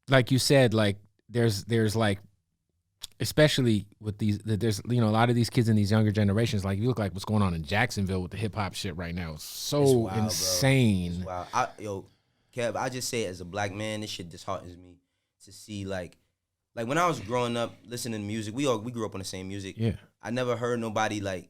like you said, like there's like, especially with these, there's, you know, a lot of these kids in these younger generations, like you look like what's going on in Jacksonville with the hip hop shit right now. It's so It's wild, insane. bro. It's wild. Yo, Kev, I just say as a black man, this shit disheartens me to see like when I was growing up listening to music, we grew up on the same music. Yeah. I never heard nobody like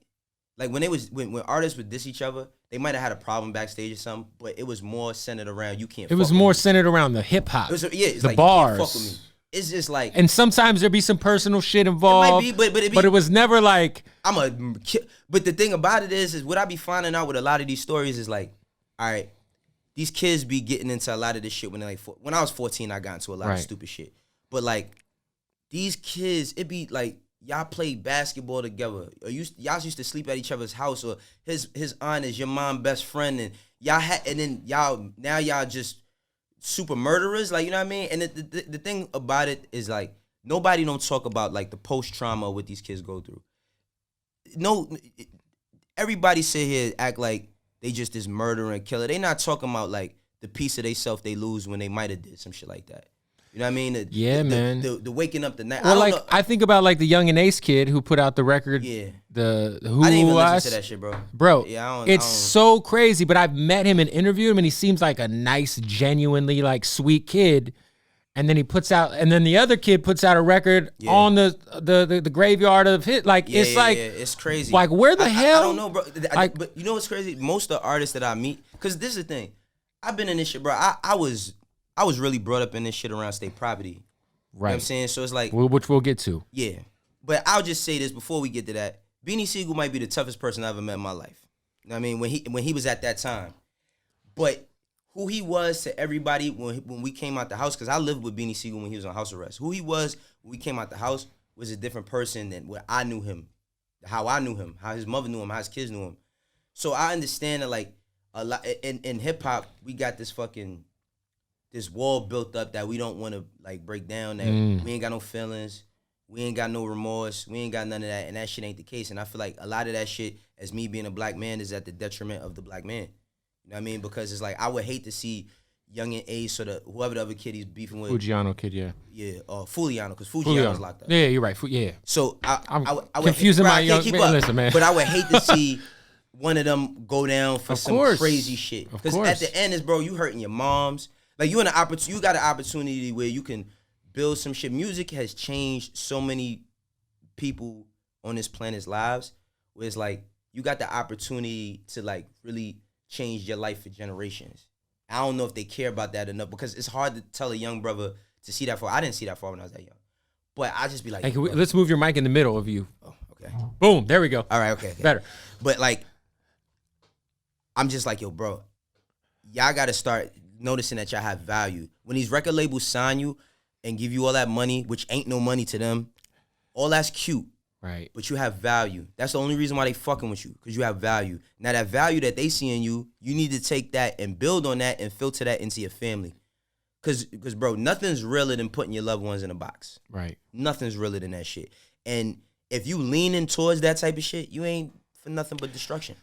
when artists would diss each other, they might have had a problem backstage or something, but it was more centered around you can't. It was more centered around the hip hop. It's the like, bars. you can't fuck with me. It's just like, and sometimes there'd be some personal shit involved. It might be, but it was never like But the thing about it is what I be finding out with a lot of these stories is like, all right, these kids be getting into a lot of this shit when they're like, when I was 14, I got into a lot of stupid shit. But like these kids, it be like y'all played basketball together, or y'all used to sleep at each other's house, or his aunt is your mom's best friend, and then y'all just super murderers, like, you know what I mean? And the thing about it is like nobody don't talk about like the post trauma what these kids go through. No, everybody sit here act like they just this murderer and killer. They not talking about like the piece of they self they lose when they might have did some shit like that. You know what I mean? Man. The waking up the night. Well, I think about like the Young and Ace kid who put out the record. Yeah. The Who I didn't even Was. listen to that shit, bro. Bro, yeah, it's so crazy. But I've met him and interviewed him, and he seems like a nice, genuinely like sweet kid. And then and then the other kid puts out a record on the graveyard of hit. Like it's crazy. Like where the hell? I don't know, bro. But you know what's crazy? Most of the artists that I meet, because this is the thing, I've been in this shit, bro. I was really brought up in this shit around state property. Right. You know what I'm saying? So it's like, which we'll get to. Yeah. But I'll just say this before we get to that. Beanie Siegel might be the toughest person I ever met in my life. You know what I mean? When he was at that time. But who he was to everybody when we came out the house, because I lived with Beanie Siegel when he was on house arrest. Who he was when we came out the house was a different person than what I knew him, how I knew him, how his mother knew him, how his kids knew him. So I understand that like a lot in hip hop, we got this wall built up that we don't want to like break down, that we ain't got no feelings, we ain't got no remorse, we ain't got none of that, and that shit ain't the case. And I feel like a lot of that shit, as me being a black man, is at the detriment of the black man. You know what I mean? Because it's like I would hate to see Young and Ace or whoever the other kid he's beefing with. Fujiano kid, yeah. Yeah, Fuliano, because Fujiano's locked up. Yeah, you're right. Yeah. So I would confusing my young man. Listen, man. But I would hate to see one of them go down for some crazy shit. Because at the end is, bro, you hurting your moms. Like you got an opportunity where you can build some shit. Music has changed so many people on this planet's lives, where it's like you got the opportunity to like really change your life for generations. I don't know if they care about that enough, because it's hard to tell a young brother to see that far. I didn't see that far when I was that young. But I just be like, hey, let's move your mic in the middle of you. Oh, okay. Boom, there we go. All right, okay. Better. But like, I'm just like, yo, bro, y'all got to start noticing that y'all have value. When these record labels sign you and give you all that money, which ain't no money to them, all that's cute. Right. But you have value. That's the only reason why they fucking with you, because you have value. Now that value that they see in you, you need to take that and build on that and filter that into your family. Because bro, nothing's realer than putting your loved ones in a box. Right. Nothing's realer than that shit. And if you leaning towards that type of shit, you ain't for nothing but destruction.